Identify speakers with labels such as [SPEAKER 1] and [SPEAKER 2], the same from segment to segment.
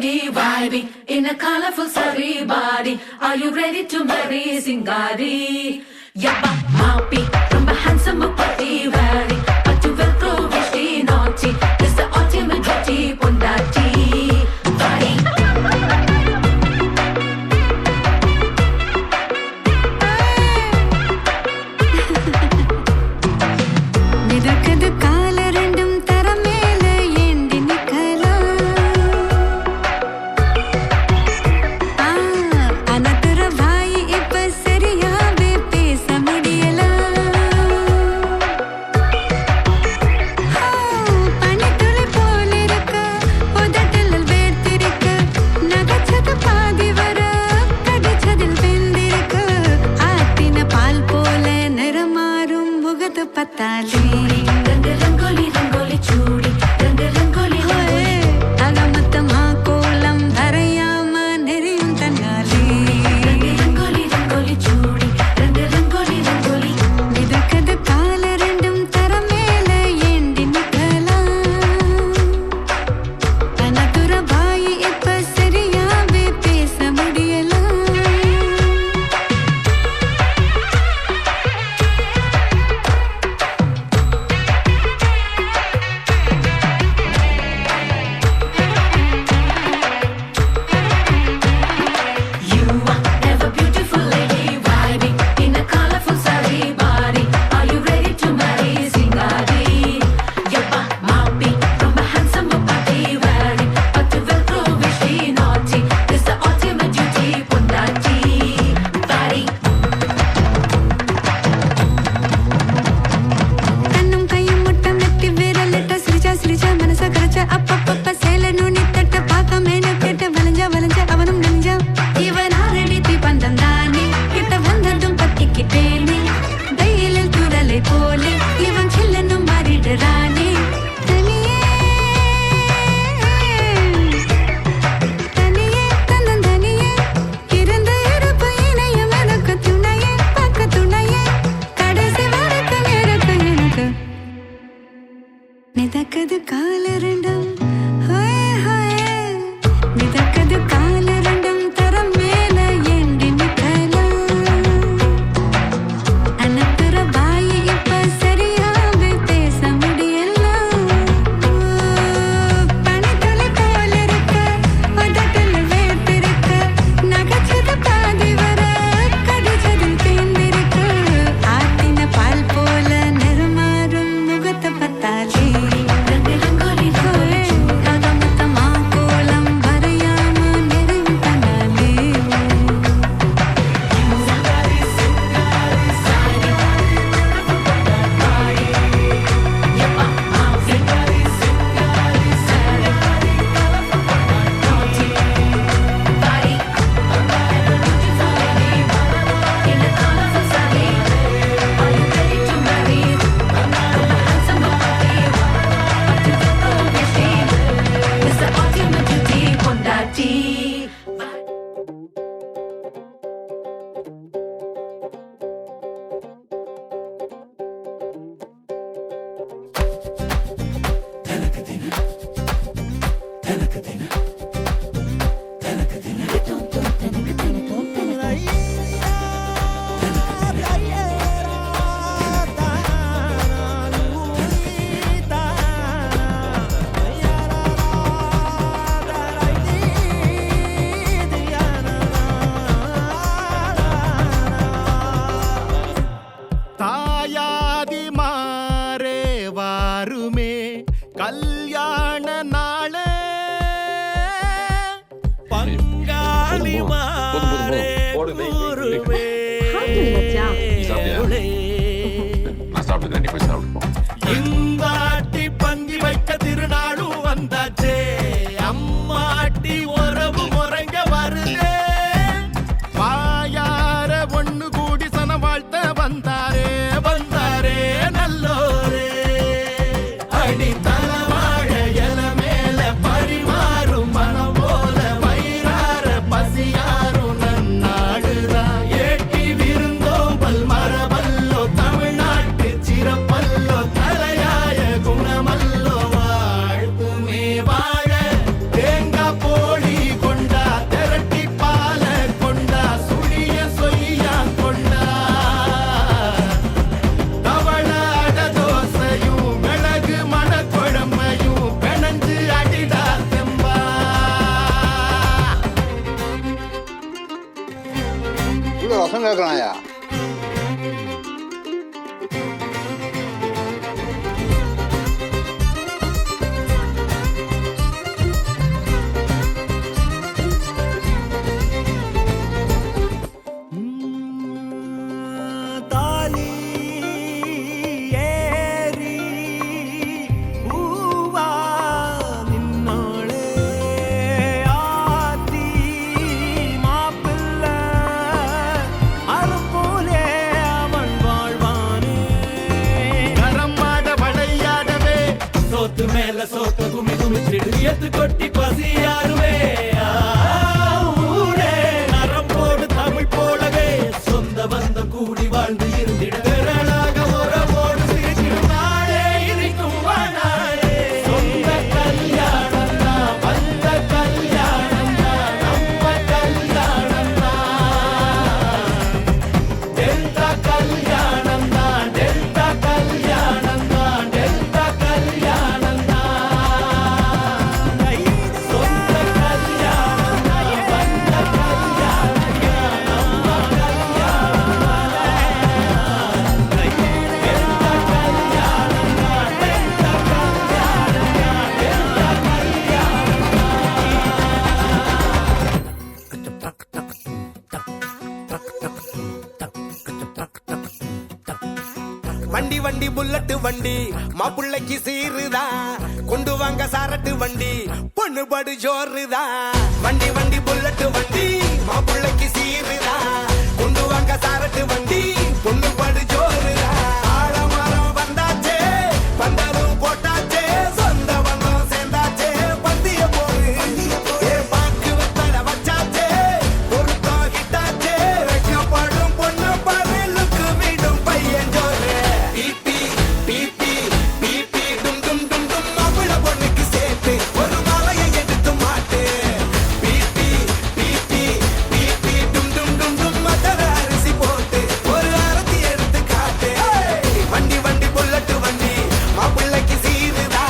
[SPEAKER 1] lady vibing in a colorful sari body. Are you ready to marry Singari? Yappa Mapi, from a handsome party wearing, but you will prove it naughty. This the ultimate duty, Pundati.
[SPEAKER 2] ஏட்டி விருந்தோம்பல் மரபல்லோ தமிழ்நாட்டு சிறப்பல்லோ கேட்கறாயா?
[SPEAKER 3] சோத்த குமி குமிச்சிடு எத்து கொட்டி பசியாருவே ஊரே நரம்போடு தமிழ் போலவே சொந்த பந்தம் கூடி வாழ்ந்து இருந்திட விரலாக உறவோடு சிரிக்கும் நாளே இருக்கும் வாழாளே சொந்த கல்யாணம் தான் வந்த கல்யாணம் தான் நம்ம கல்யாணம் தான் டெல்டா கல்யாணம் தான் டெல்டா கல்யாணம் தான் டெல்டா கல்யாணம்
[SPEAKER 4] வண்டி வண்டி புல்லட்டு வண்டி மாப்பிள்ளைக்கு சீருதான் கொண்டு வாங்க சாரட்டு வண்டி பொண்ணு படு ஜோருதான் வண்டி வண்டி புல்லட்டு வண்டி மாப்பிள்ளைக்கு சீருதான் கொண்டு வாங்க சாரட்டு வண்டி பொண்ணு படு ஜோருதான் ஆழமரம் வந்தாச்சே பந்தலும் போட்டாச்சே சொந்த பந்தம் சேர்ந்தாச்சே பந்திய போரு பாக்கு வத்தல வச்சாச்சே பொருத்தம் கிட்டாச்சே வைக்கப்படும் பொண்ணு பருளுக்கு விடும் பையன் ஜோரு பிபி பிபி பிபி டும் டும் டும் டும் மாப்பிள பொண்ணுக்கு சேர்த்து ஒரு மாலையை எடுத்து மாட்டு பிபி பிபி பிபி டும் டும் டும் டும் மட்டர அரிசி போட்டு ஒரு அரத்தி எடுத்து காட்டு வண்டி வண்டி புல்லட்டு வண்டி மாப்பிள்ளைக்கு சீருதா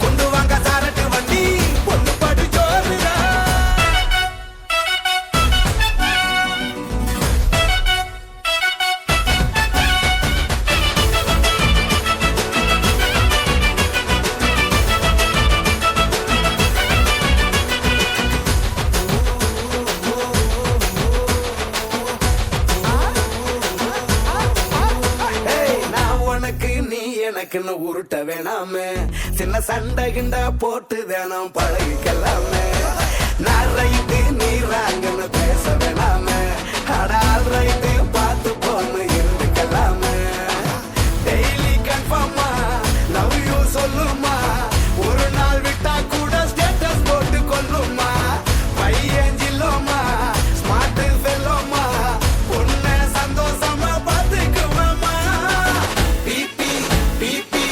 [SPEAKER 4] கொண்டு வாங்க சாரட்டு வண்டி பொண்ணு படு ஜோருதா நான் உனக்கு நீ எனக்குன்னு உருட்ட வேணாமே சின்ன சண்டை கிண்டா போட்டு வேணாம் பழகிக்கலாமே நான் ரைட்டு நீ ராங்கன்னு பேச வேணாமே அடால் ரைட்டு பார்த்து போன்னு இருந்துக்கலாமே டெய்லி கன்ஃபார்மா லவ் யூ சொல்லுமா ஒரு நாள் விட்டா கூட ஸ்டேட்டஸ் போட்டு கொல்லுமா பையன் ஜில்லுமா ஸ்மார்ட் ஃபெல்லோமா பொண்ணு சந்தோஷமா பார்த்துக்குவாமா பிபி பிபி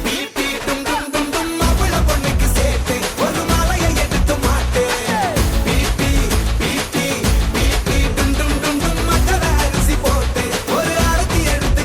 [SPEAKER 4] பிபி டும் டும் டும் டும் மாப்பிள பொண்ணுக்கு சேர்த்து ஒரு மாலையை எடுத்து மாட்டு பிபி பிபி பிபி டும் டும் டும் டும் மட்டர அரிசி போட்டு ஒரு அரத்தி எடுத்து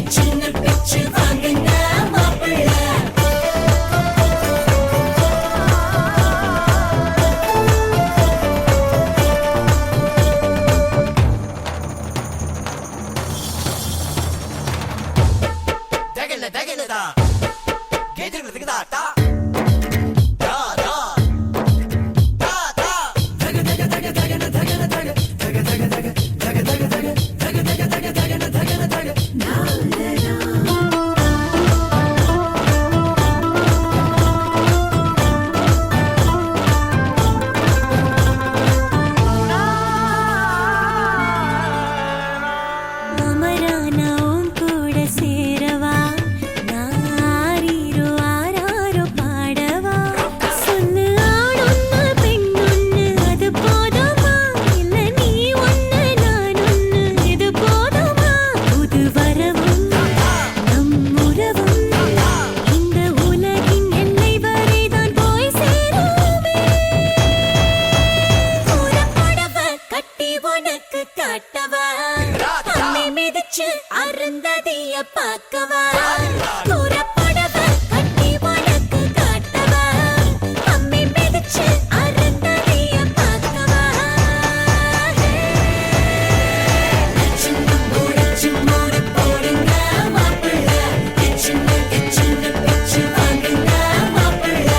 [SPEAKER 1] கிச்சனு பிச்சு வாங்குங்க மாப்பிள்ள.
[SPEAKER 3] தகல தகலதா கேஜிக்கு தா தா
[SPEAKER 2] அமரானாவும் கூட சேரவா நாரீரோ ஆராரோ பாடவா சொன்னு ஆணொன்னு பெண்ணொன்னு அது போதுமா இல்ல நீ ஒன்னு நான் ஒன்னு இது போதுமா புது வரவும் நம் உறவும் இந்த உலகின் எல்லை வரைதான் போய் சேருமே புறப்படவ கட்டி உனக்கு காட்டவா அம்மை மிதிச்சு அருந்ததிய பார்க்கவா புறப்படவ கட்டி உனக்கு காட்டவா அம்மை மிதிச்சு அருந்ததிய பார்க்கவா சின்ன மூடு போடுங்க மாப்பிள்ள கிச்சனு பிச்சு வாங்குங்க மாப்பிள்ள.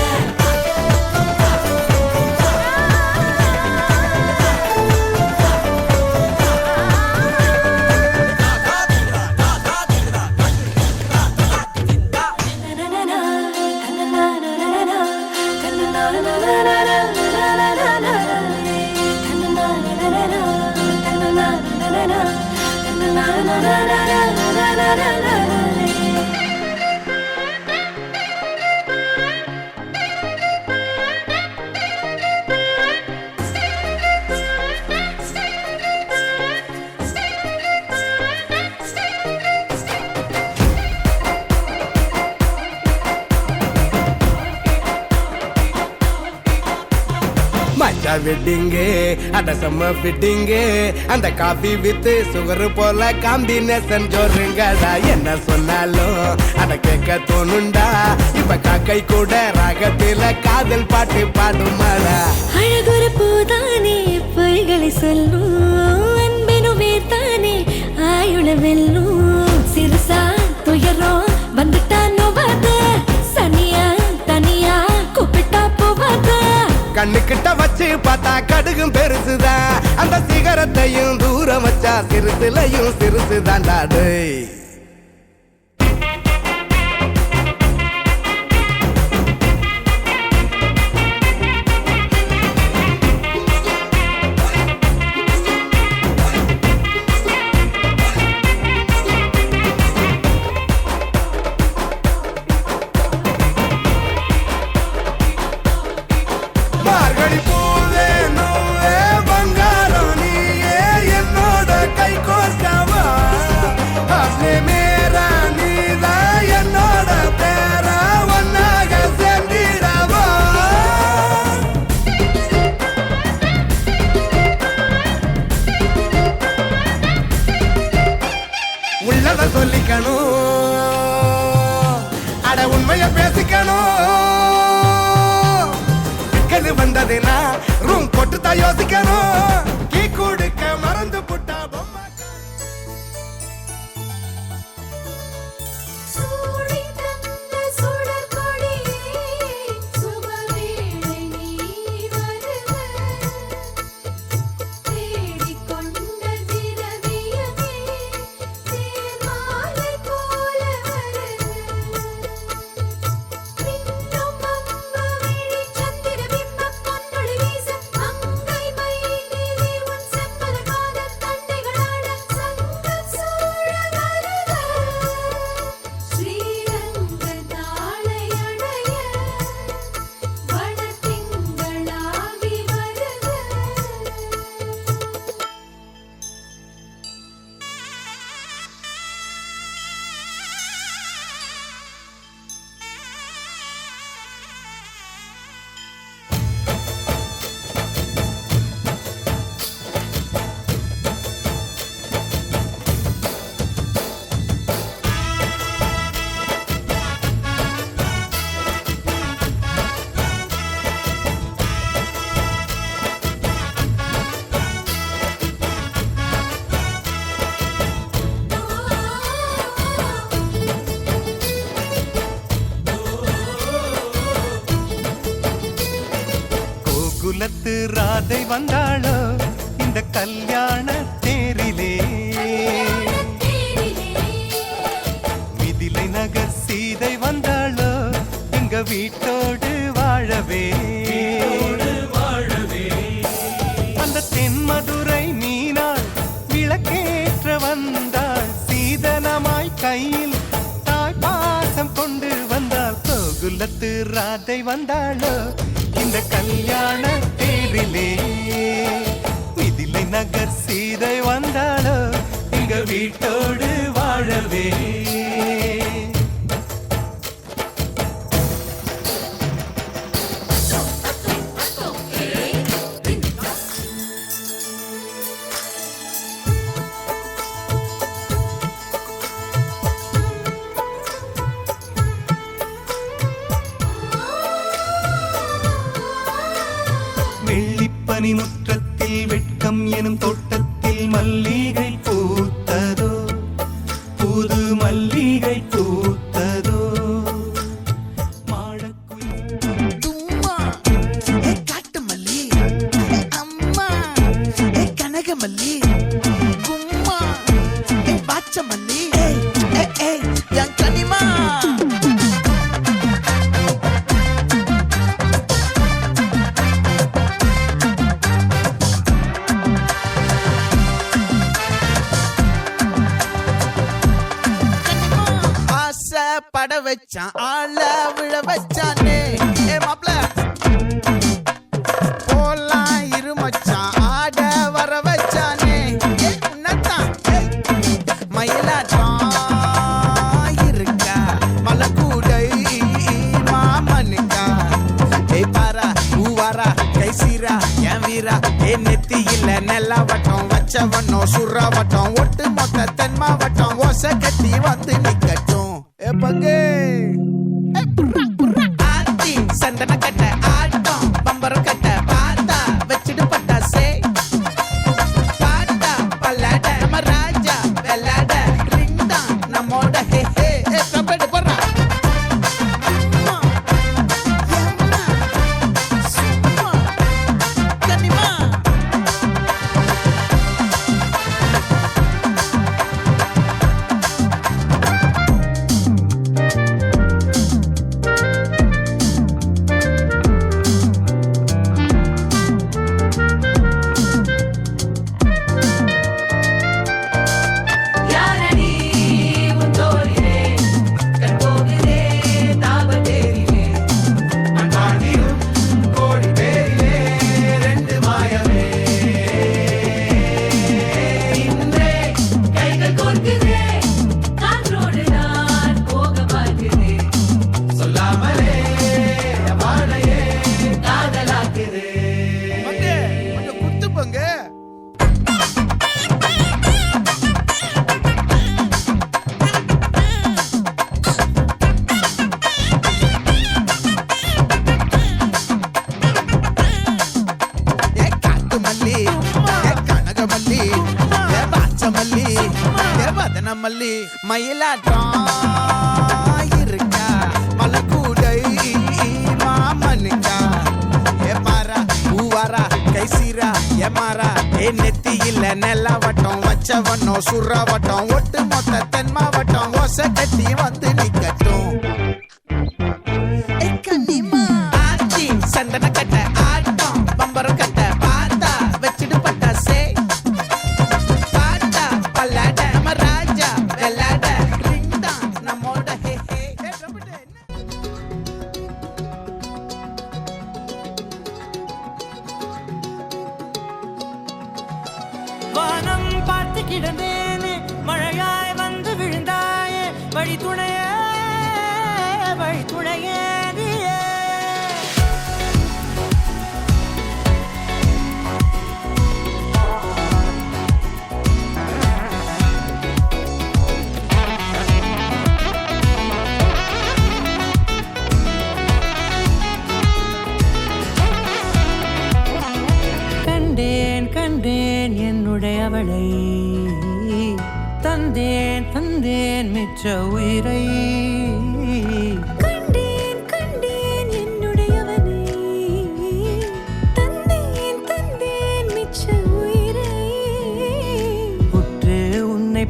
[SPEAKER 4] மச்சா வெட்டிங்கு அட செம்ம ஃபிட்டிங்கு அந்த காஃபி வித் சுகர் போல காம்பினேஷன் ஜோருங்கடா என்ன சொன்னாலும் அட கேட்க தோணுண்டா இப்ப காக்கை கூட ராகத்தில காதல் பாட்டு பாடுமாடா
[SPEAKER 2] அழகுற பூதானே பொய்களை சொல்லும் அன்பெனும் வேர்த்தானே ஆயுள வெல்லும் சிறுசா துயரம் வந்துட்டா நோவாத சனியா தனியா கூப்பிட்டா போவாத
[SPEAKER 4] கண்ணுக்கிட்ட வச்சு பார்த்தா கடுகும் பெருசுதான் அந்த சிகரத்தையும் தூரம் வச்சா சிறுசுலையும் சிறுசுதான்டா டேய் மார்கழி பூவே நூவே பங்காரம் நீயே என்னோட கை கோர்க்கவா அப்னே மேரா நீதா என்னோட பேரா ஒன்னாக சேர்ந்திடவா உள்ளத சொல்லிக்கணும் அட உண்மைய பேசிக்கணும் வந்ததுனா ரூம் போட்டு தான் யோசிக்கணும் கீ கொடுக்க மறந்து புட்டா பொம்மை
[SPEAKER 2] சூடி தந்த சுடர் கொடியே சுபவேளை நீ வருக தேடிக்கொண்ட திரவியமே தேர்மாலை போல வருக மின்னும் அம்பு விழி சந்திர பிம்பம் பொன்னொளி வீச அங்கை மயிலிலே
[SPEAKER 5] ராதை வந்தாளோ இந்த கல்யாண தேரிலே. மிதிலை நகர் சீதை வந்தாளோ எங்க வீட்டோடு வாழவே. அந்த தென்மதுரை மீனாள் விளக்கேற்ற வந்தாள். சீதனமாய் கையில் தாய் பாசம் கொண்டு வந்தாள். கோகுலத்து ராதை வந்தாளோ இந்த கல்யாண தேரிலே. மிதிலை நகர் சீதை வந்தாளோ எங்க வீட்டோடு வாழவே. வெள்ளிப்பனி முற்றத்தில் வெட்கம் எனும் தோட்டத்தில் மல்லிகை பூத்ததோ, புது மல்லிகை பூத்ததோ.
[SPEAKER 6] தும்மா ஏ காட்டு மல்லி, அம்மா ஏ கனக மல்லி, கும்மா ஏ பாச்ச மல்லி, என் கனிமா. பட வச்சான் ஆள விழ வச்சானே ஏ மாப்ள போலாம் இருமச்சான் ஆட வர வச்சானே ஏ உன்னதான் மயிலாட்டம் இருக்கா மலக்கூடை மாமனுக்கா ஏ பாரா பூவாரா கைசீரா என் வீரா ஏ நெத்தி இல்ல நெல்லா வட்டம் வச்சவனோ சுறா வட்டம் ஒட்டு மொத்த தென் மாவட்டம் ஓசை கட்டி வந்து நிக்கட்டும். பங்கே ஆத்தி சந்தன கட்ட ஆட்டம் பம்பரம் கட்ட பார்த்தா வச்சிடு பட்டாசே பாட்டா பல்லாட நம்ம ராஜா வெள்ளாட ரிங் தான் நம்மோட ஹே ஹே கபடி போறா. கனிமா
[SPEAKER 1] யாரடி உன் தோளிலே கண் போகுதே தாபத்தேரிலே.
[SPEAKER 3] அன்பாண்டியும் கோடி பேரிலே ரெண்டு மாயமே.
[SPEAKER 1] இன்றே கைகள் கோர்க்குதே காற்றோடு நான் போக பார்க்குதே.
[SPEAKER 3] சொல்லாமலே வாழையே
[SPEAKER 1] காதலாக்குதே.
[SPEAKER 6] பங்கே கொஞ்சம் குத்து பங்கே. ஏ காட்டு மல்லி ஏ கனக மல்லி ஏ பாச்ச மல்லி ஏ வதன மல்லி மயிலாட்டம் இருக்கா மலக்கூடை மாமனுக்கா ஏ பாரா பூவாரா கைசீரா ஏ மாறா ஏ நெத்தி இல்ல நெல்லா வட்டம் வச்சவனோ சுறா வட்டம் ஒட்டு மொத்த தென் மாவட்டம் ஓசை கட்டி வந்து நிக்கட்டும். ஆச்சி சந்தன கட்ட ஆட்டம் பம்பரம் கட்ட பார்த்தா வச்சிடு பட்டாசே பாட்டா பல்லாட நம்ம ராஜா வெள்ளாட ரிங் தான் நம்மோட ஹே ஹே.
[SPEAKER 7] வானம் பார்த்து கிடந்தேனே மழையாய் வந்து விழுந்தாயே வழி துணையே நீயே. கண்டேன் கண்டேன் என்னுடையவளை தந்தேன் தந்தேன் மிச்ச உயிரை.
[SPEAKER 2] கண்டேன் கண்டேன் என்னுடையவனே தந்தேன்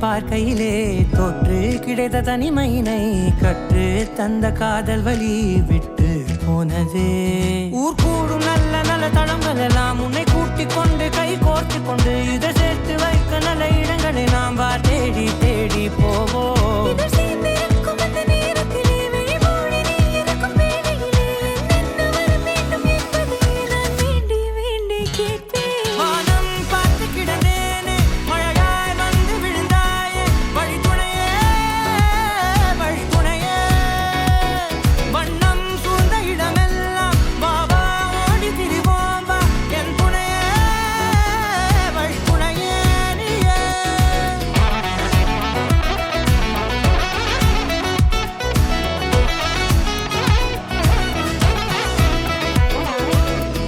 [SPEAKER 7] பார்க்கையிலே தொற்று கிடைத்த தனிமையினை கற்று தந்த காதல் வழி விட்டு போனதே. ஊர் கூடும் நல்ல நல்ல தளங்கள் எல்லாம் உன்னை கூட்டிக் கொண்டு கை கோர்த்து கொண்டு இதை சேர்த்து வைக்க நல்ல இடங்களை நாம் வா தேடி தேடி போவோம்.
[SPEAKER 2] இதழ் சேர்ந்திருக்கும் அந்த நேரத்திலே விழிமூடி நீ இருக்கும் வேளையிலே என்னென்ன வர வேண்டும் என்பதை நான் வேண்டி வேண்டி கேட்பேன்.
[SPEAKER 7] வானம் பார்த்து கிடந்தேனே மழையாய் வந்து விழுந்தாயே வழித்துணையே வழித்துணையே. வண்ணம் சூழ்ந்த இடமெல்லாம் வா வா ஓடி திரிவோம் வா என் துணையே வழித்துணையே நீயே.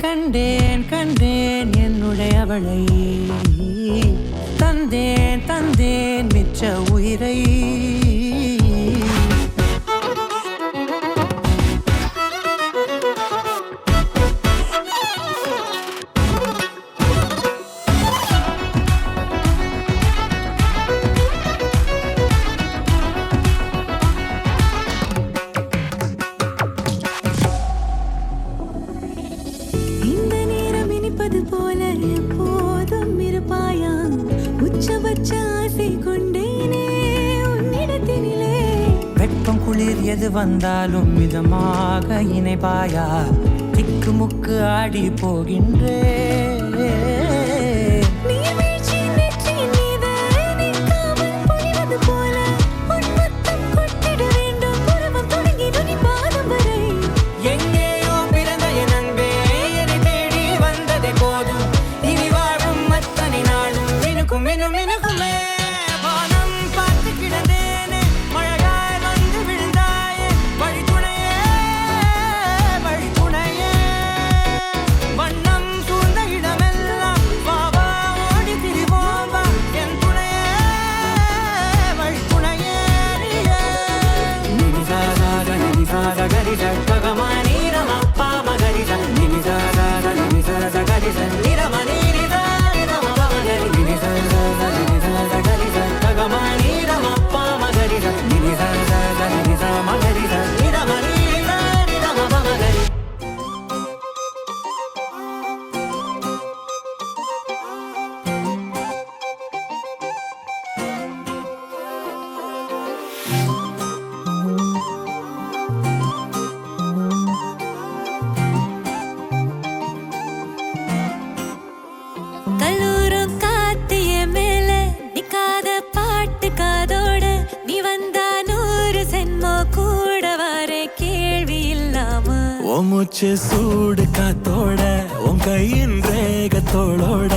[SPEAKER 7] கண்டேன் கண்டேன் என்னுடைய அவளை தந்தேன் தந்தேன் மிச்ச உயிரை.
[SPEAKER 2] இந்த நேரம் இனிப்பது போல எப்போதும் இருப்பாயா உச்சபட்ச ஆசை கொண்டேனே உன்னிடத்தினிலே.
[SPEAKER 7] வெப்பம் குளிர் எது வந்தாலும் மிதமாக இணைப்பாயா திக்கு முக்கு ஆடி போகின்றே.
[SPEAKER 2] நீர்வீழ்ச்சி நெற்றியின் மீது நிற்காமல் பொழிவது போல உன் முத்தம் கொட்டிட வேண்டும் உருவம் தொடங்கி நுனி பாதம் வரை.
[SPEAKER 7] எங்கேயோ பிறந்த என் அன்பே என்னை தேடி வந்ததே போதும் இனி வாழும் அத்தனை நாளும் மினுக்கும் மினும் மினுக்குமே. வானம் பார்த்து கிடந்தேனே மழையாய் வந்து விழுந்தாயே வழித்துணையே வழித்துணையே. வண்ணம் சூழ்ந்த இடமெல்லாம் வா வா ஓடி திரிவோம் வா என் துணையே வழித்துணையே நீயே. நினிசாத நினிசாத கரிச ககமானி ரமப்பா மகரிச நினிசாத நினிசாத கரிச நிரமணி நிதா நிரம மகரி நினிசாத நினிசாத கரிச ககமானி ரமப்பா மகரிச நினிசாத நினிசா மகரிச நிரமணி நிதா நிரம மகரி.
[SPEAKER 2] கல்லூரம் காத்திய மேல நிக்காத பாட்டு காதோட நீ வந்தா 100 சென்மோ கூட வர கேள்வி இல்லாம.
[SPEAKER 5] ஓ மூச்சு சூடு காத்தோட உன் கையின் ரேகத்தோளோட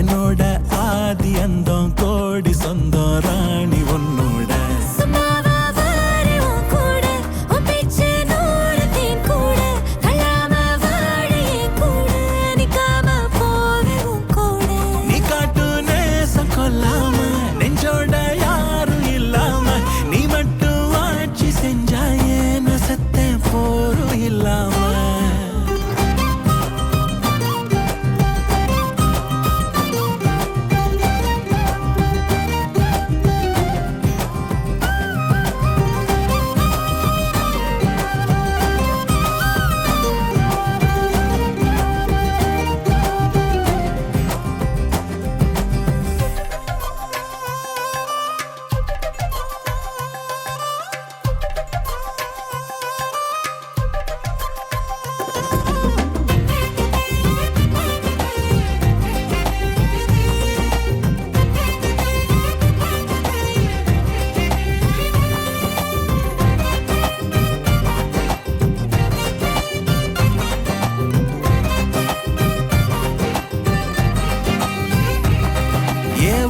[SPEAKER 5] என்னோட ஆதி அந்தம் கோடி சொந்தம் ராணி உன்னோட.
[SPEAKER 2] சும்மாவா வாரே உன் கூட உன் பேச்சு 100 தேன் கூட கல்லாம வாழ என் கூட நிக்காம போவே உன் கூட.
[SPEAKER 5] நீ காட்டு நேசம் கொல்லாம நெஞ்சோட யாரும் இல்லாம நீ மட்டும் ஆட்சி செஞ்சாயே நசத்த போரும் இல்லாம.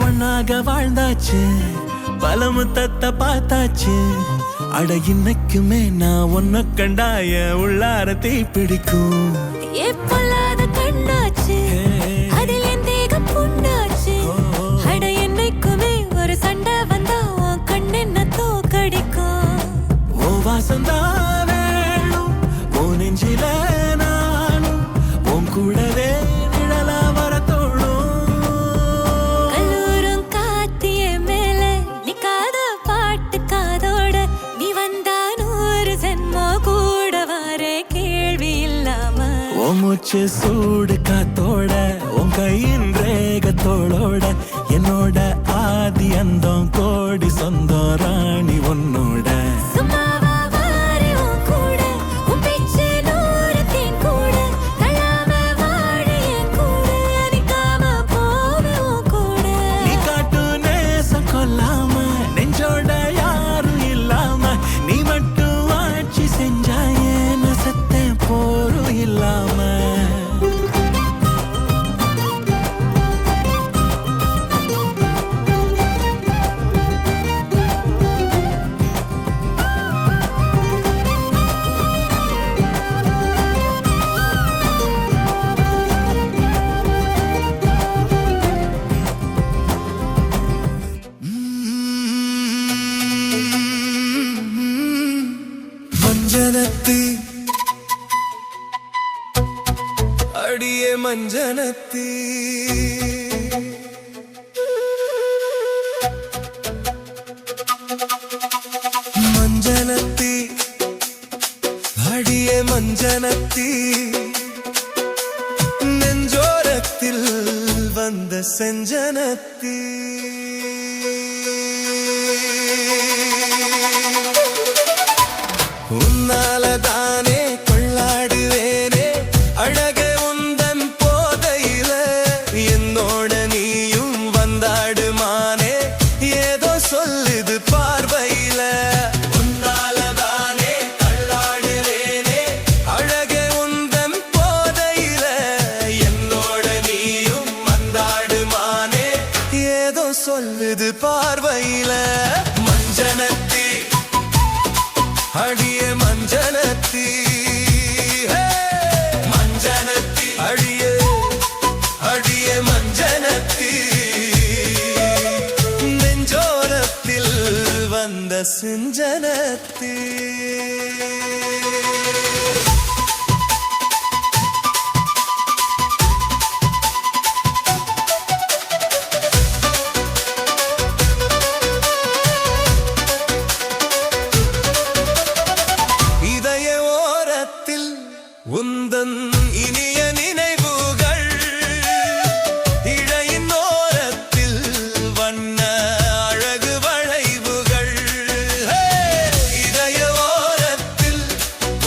[SPEAKER 5] ஒன்னாக வாழ்ந்தாச்சு பல முத்தத்தை பார்த்தாச்சு. அட இன்னைக்குமே நான் உன்னை கண்டாய உள்ளார தீ பிடிக்கும்.
[SPEAKER 2] எப்பொல்லாத கண்ணாச்சு அதில் என் தேகம் புண்ணாச்சு. அட என்னைக்குமே ஒரு சண்டை வந்தா உன் கண்ணென்ன தோக்கடிக்கும்.
[SPEAKER 5] ஓ வாசந்தான் வேணும் ஓ நெஞ்சில நானும் உன் கூடவே நிழலா வர தோணும்.
[SPEAKER 2] கல்லூரம் காத்திய மேல
[SPEAKER 5] வச்சு சூடு காத்தோட உன் கையின் ரேகத்தோளோட என்னோட ஆதி அந்தம் கோடி சொந்தம் ராணி உன்னோட
[SPEAKER 2] சும்மாவா வாரி உன் கூட உன் பேச்சு நூறத்தின் கூட தள்ளாம வாழ என் கூட நிக்காம போவே உன் கூட
[SPEAKER 5] நீ காட்டு நேசம் கொல்லாம நெஞ்சோட யாரும் இல்லாம நீ மட்டும் ஆட்சி செஞ்சாயே நான் செத்தேன் போரும் இல்லாம மஞ்சனத்தி அடியே மஞ்சனத்தி மஞ்சனத்தி அடியே மஞ்சனத்தி நெஞ்சோரத்தில் வந்த செஞ்சனத்தி உன்னாலதானே கொள்ளாடுவேனே அழகே உந்தன் போதையில என்னோட நீயும் வந்தாடுமானே ஏதோ சொல்லுது பார்வையில உன்னாலதானே கொள்ளாடுவேனே அழகே உந்தன் போதையில என்னோட நீயும் வந்தாடுமானே ஏதோ சொல்லுது பார்வையில மஞ்சனத்தி அடியே மஞ்சனத்தி மஞ்சனத்தி அடியே அடியே மஞ்சனத்தி நெஞ்சோரத்தில் வந்த சிஞ்சனத்தி உந்தன் இனிய நினைவுகள் இழையின் ஓரத்தில் வண்ண அழகு வளைவுகள் இதய ஓரத்தில்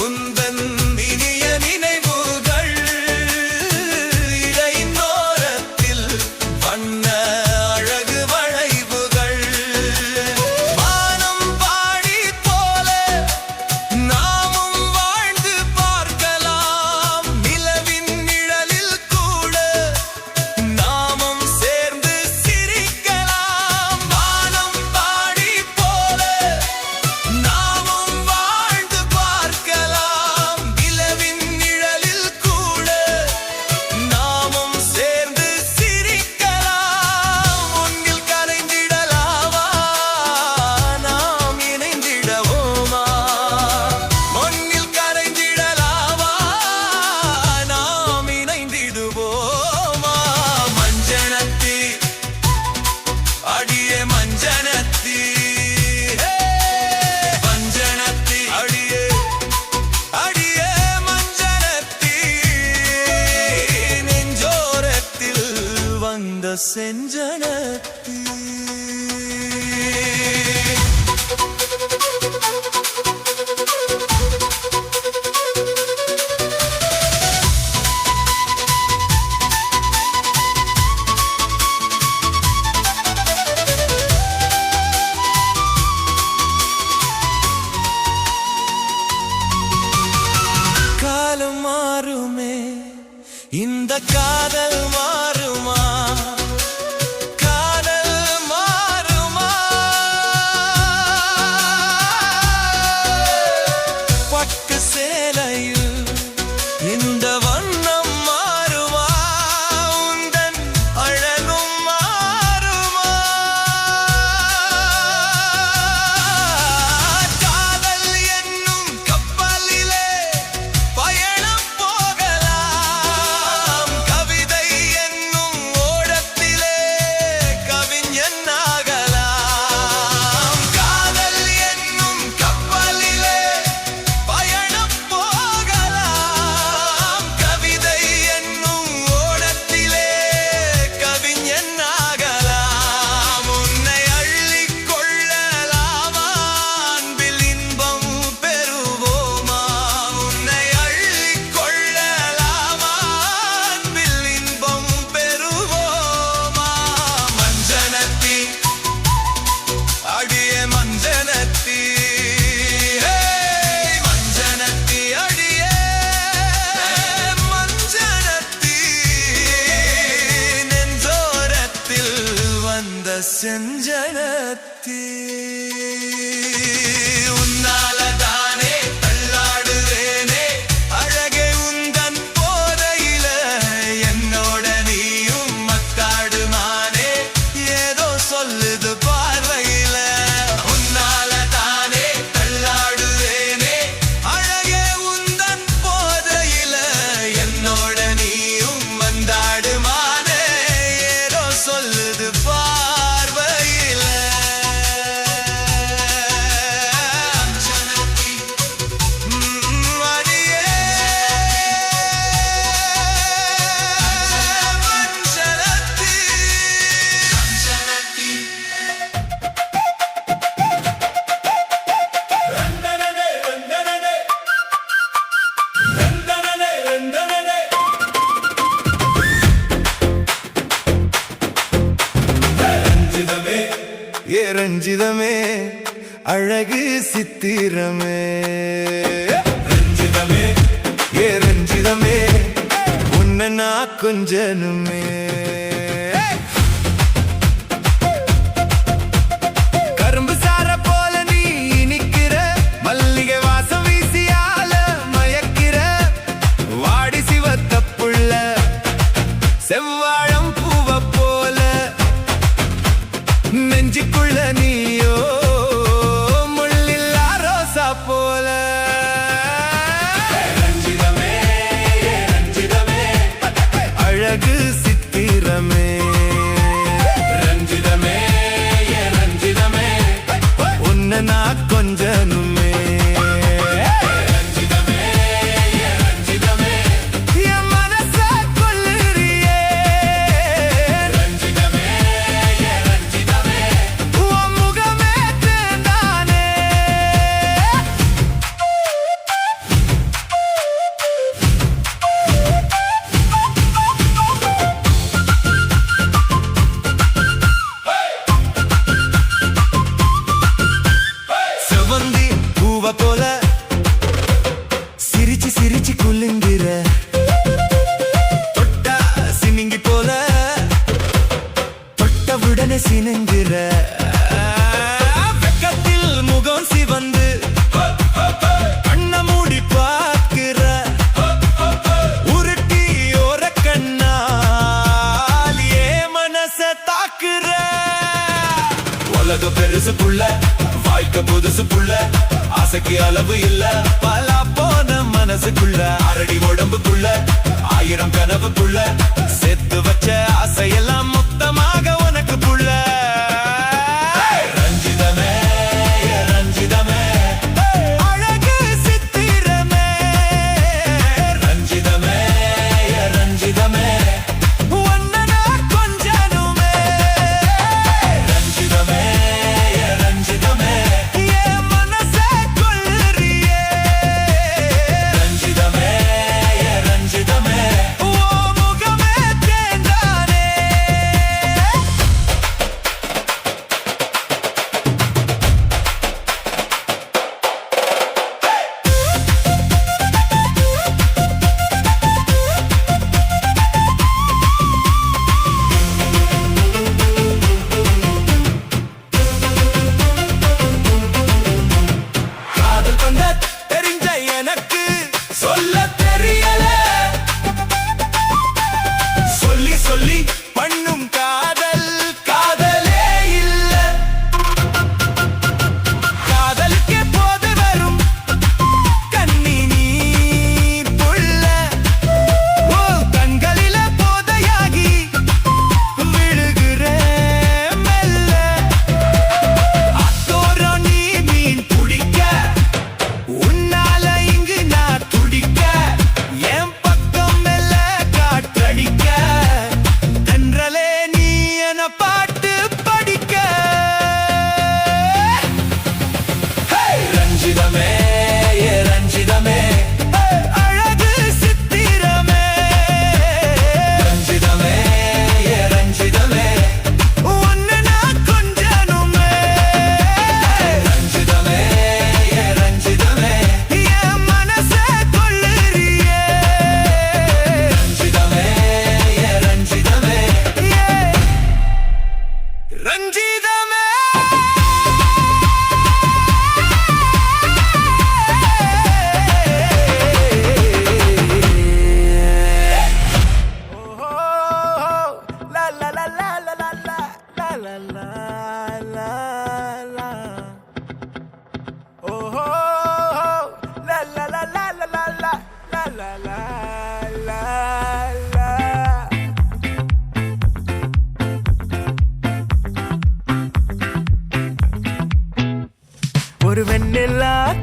[SPEAKER 5] உந்தன் இனிய நினைவுகள் இழையின் ஓரத்தில் வண்ண அழகு வளைவுகள் வானம் பாடி போல நாமும் வாழ்ந்து பார்க்கலாம் நிலவின் நிழலில் கூட நாமும் சேர்ந்து சிரிக்கலாம் வானம் பாடி போல நாமும் வாழ்ந்து பார்க்கலாம் நிலவின் நிழலில் கூட நாமும் சேர்ந்து சிரிக்கலாம் உன்னில் கரைந்திடலாமா நாம் இணைந்திடவோமா மண்ணில் கரைந்திடலாமா நாம் இணைந்திடுவோமா மஞ்சனத்தி அடியே மஞ்சனத்தி மஞ்சனத்தி அடியே அடியே மஞ்சனத்தி நெஞ்சோரத்தில் வந்த செஞ்சனத்தி காலம் மாறுமே இந்த காதல் மாறுமா காதல் மாறுமா பட்டு சேலையில் இந்த வண்ணம் மாறுமா உந்தன் அழகும் மாறுமா காதல் என்னும் கப்பலிலே பயணம் போகலாம் கவிதை செஞ்சனத்தி உன்னாலதானே தள்ளாடுவேனே அழகே உந்தன் போதையில என்னோட நீயும் மத்தாடுமானே ஏதோ சொல்லுது பார்வையில உன்னாலதானே தள்ளாடுவேனே அழகே உந்தன் போதையில என்னோட நீயும் வந்தாடுமானே ஏதோ சொல்லுது பார்வையில மணியே
[SPEAKER 3] ரந்தனனே ரந்தனனே ரந்தனனே ரந்தனனே ரஞ்சிதமே
[SPEAKER 5] ஏ ரஞ்சிதமே அழகு சித்திரமே
[SPEAKER 3] ரஞ்சிதமே
[SPEAKER 5] ஏ ரஞ்சிதமே உன்னை நான் கொஞ்சனுமே கரும்பு சார போல நீ இனிக்கிற மல்லிகை வாசம் வீசியால மயக்கிற வாடி சிவத்தப்புள்ள செவ்வாழம் பூவ போல நெஞ்சுக்குள்ள நீயோ முள்ளில்லா ரோசா போல
[SPEAKER 3] ரஞ்சிதமே ரஞ்சிதமே
[SPEAKER 5] அழகு சித்திரமே
[SPEAKER 3] ரஞ்சிதமே ரஞ்சிதமே
[SPEAKER 5] உன்னை நான் கொஞ்சனுமே
[SPEAKER 3] ரஞ்சிதமே ரஞ்சிதமே
[SPEAKER 5] என் மனச கொள்ளுறியே
[SPEAKER 3] ரஞ்சிதமே ரஞ்சிதமே
[SPEAKER 5] உன் முகமே தேர்ந்தானே செவந்தி பூவ போல சிரிச்சு சிரிச்சு குலுங்குற தொட்டா சினிங்கி போல தொட்டவுடனே சினுங்குற வெக்கத்தில் முகம் சிவந்து கண்ண மூடி பார்க்கிற உருட்டி ஓர கண்ணால் ஏ மனச தாக்குற
[SPEAKER 3] உலக பெருசு புள்ள வாய்க்க புதுசு புள்ள ஆசைக்கு அளவு இல்ல
[SPEAKER 5] பலா போன மனசுக்குள்ள
[SPEAKER 3] அரடி உடம்புக்குள்ள 1000 கனவுக்குள்ள
[SPEAKER 5] சேர்த்து வச்ச ஆசையெல்லாம் மொத்தமாக உனக்கு புள்ள
[SPEAKER 3] ரஞ்சிதமே ரஞ்சிதமே
[SPEAKER 5] அழகு சித்திரமே
[SPEAKER 3] ரஞ்சிதமே ரஞ்சிதமே
[SPEAKER 5] உன்னை நான் கொஞ்சனுமே
[SPEAKER 3] ரஞ்சிதமே ரஞ்சிதமே
[SPEAKER 5] என் மனச கொள்ளுறியே
[SPEAKER 3] ரஞ்சிதமே ரஞ்சிதமே
[SPEAKER 5] உன் முகமே தேர்ந்தானே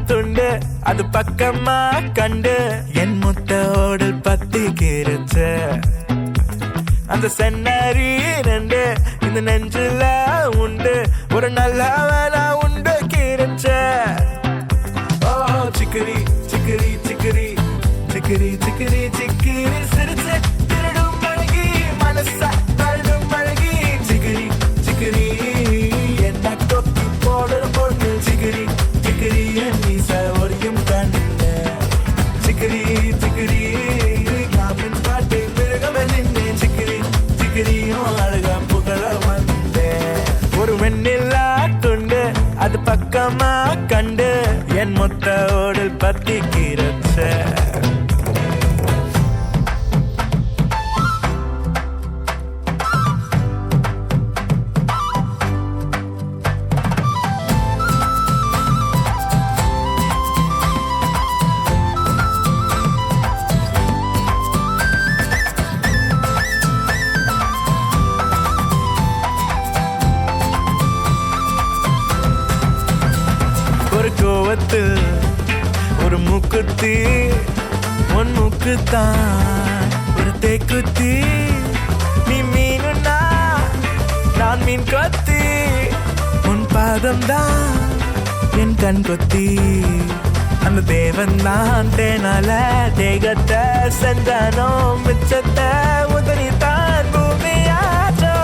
[SPEAKER 5] துண்டு அது பக்கமா கண்டு என் முத்த ஓடல் பத்தி கீரச்ச அந்த சென்னரி ரெண்டு இந்த நெஞ்சில உண்டு ஒரு நல்ல வேலை உண்டு கீரச்ச சிக்கரி சிக்கரி சிக்கரி சிக்கரி சிக்கரி சிக்கரி சிரிச்சு திருடும் மழகி மனச தள்ளும் மழகி சிக்கரி சிக்கரி என்ன கொத்தி போடுற பொண்ணு சிக்கரி சிக்கரி என் மீச ஒரியும் கண்ணு சிக்கரி சிக்கரி காமின் பாட்டை மிருகம் நின்றேன் சிக்கரி சிக்கரியும் அழகா புகழ வந்தேன் ஒரு வெண்ணில்லா துண்டு அது பக்கமா கண்டு என் மொத்த ஓடல் பத்தி கீரச்ச ஒரு கோவத்தில் ஒரு மூக்குத்தி உன் மூக்குத்தான் ஒரு தேக்குத்தி நீ மீனுன்னா நான் மீன் கொத்தி உன் பாதம் தான் என் கண் கொத்தி அந்த தேவன் தான் தேனால தேகத்தை செஞ்சானோ மிச்சத்தை உதறி தான் பூமியாச்சோ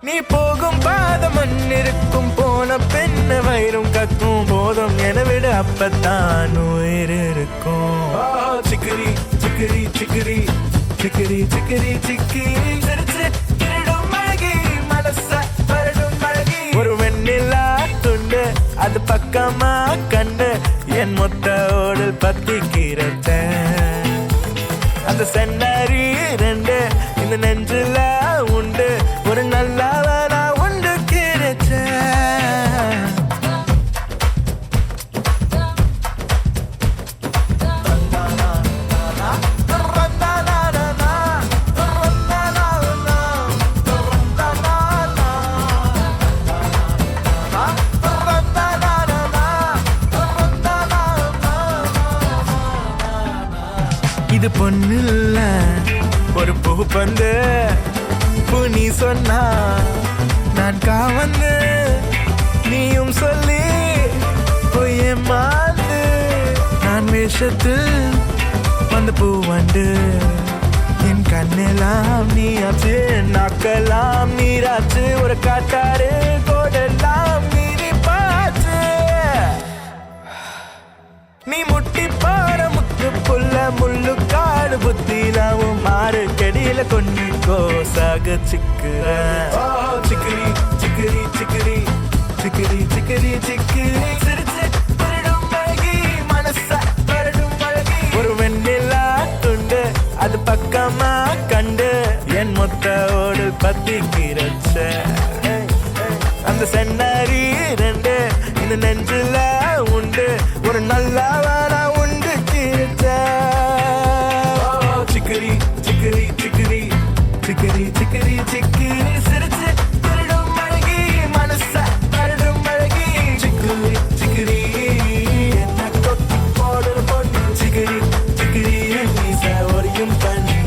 [SPEAKER 5] நீ போகும் பாதம் மண்ணிருக்கும் போன பெண்ண வயிறும் கக்கும் போதும் என விட அப்பத்தான் உயிர் இருக்கும் சிக்கரி சிக்கரி சிக்கரி சிக்கரி சிக்கரி சிக்கரி சிரிச்சு திருடும் மழகி மனச வருடும் மழகி ஒரு வெண்ணிலா துண்டு அது பக்கமா கண்டு என் மொத்த ஓடல் பத்தி கீரச்ச அந்த சென்னரி ரெண்டு இந்த நெஞ்சில உண்டு ஒரு நல்ல வேலை உண்டு கீரச்ச இது பொண்ணுல்ல ஒரு பூ பந்து பூ நீ சொன்னா நான் காவந்து நீயும் சொல்லி பொய்ய மாந்து நான் வேஷத்தில் வந்த பூ வண்டு என் கண்ணெல்லாம் நீயாச்சு நாக்கெல்லாம் நீராச்சு ஒரு காட்டாறு கோடெல்லாம் நீரி பாச்சு நீ முட்டி பாட முத்து புல்ல முள்ளு காடு புத்திலாவும் மாறு கெடியில கொண்டு கோசாக சிக்குற சிக்கரி சிக்கரி சிக்கரி சிக்கரி சிக்கரி சிக்கரி சிரிச்சு திருடும் மழகி மனச வருடும் மழகி ஒரு வெண்ணிலா துண்டு அது பக்கமா கண்டு என் மொத்த ஓடல் பத்தி கீரச்ச அந்த சென்னரி ரெண்டு இந்த நெஞ்சில உண்டு ஒரு நல்ல வேலை உண்டு கீரச்ச சிக்கரி சிக்கரி சிக்கரி சிக்கரி சிக்கரி சிக்கரி சிரிச்சு திருடும் மழகி மனச வருடும் மழகி சிக்கரி சிக்கரி என்ன கொத்தி போடுற பொண்ணு சிக்கரி சிக்கரி மீச ஒரியும் கண்ணு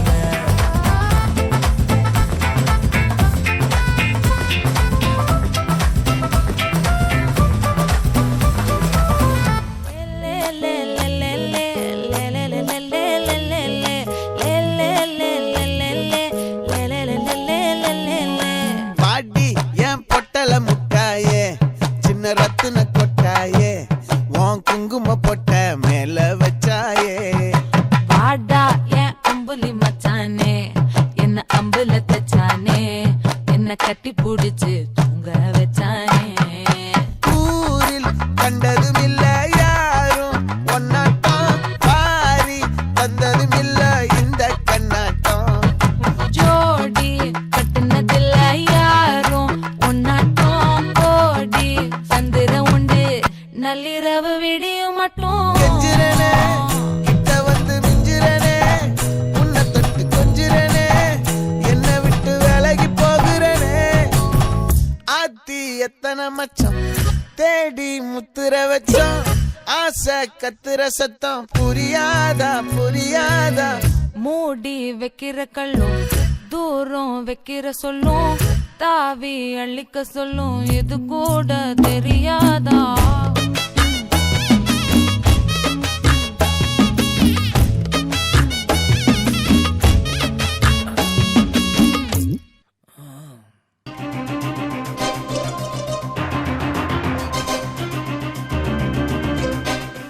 [SPEAKER 6] பாடி என் பொட்டல முட்டாயே சின்ன ரத்தின கொட்டாயே உன் குங்கும பொட்ட மேல வச்சாயே
[SPEAKER 1] வாடா என் அம்புலி மச்சானே என்ன அம்புல தச்சானே என்ன கட்டி புடிச்சு தூங்க வச்சானே
[SPEAKER 6] ஊரில் கண்டதும் இல்ல யாரும் ஒன்னாட்டம் பாரி தந்ததும் இல்ல இந்த கண்ணாட்டம்
[SPEAKER 1] ஜோடி கட்டுனதில்ல யாரும் உன்னாட்டம் கோடி சந்திர உண்டு நள்ளிரவு விடியும் மட்டும்
[SPEAKER 6] கெஞ்சிரனே கிட்ட வந்து மிஞ்சிரனே உன்னை தொட்டு கொஞ்சிரனே என்னை விட்டு விலகி போகிறனே ஆத்தி எத்தனை மச்சம் தேடி முத்துற வச்சோம் ஆசை கத்துற சத்தம் புரியாதா புரியாதா
[SPEAKER 2] மூடி வைக்கிற கல்லும் தூரம் வைக்கிற சொல்லும் தாவி அள்ளிக்க சொல்லும் இது கூட தெரியாதா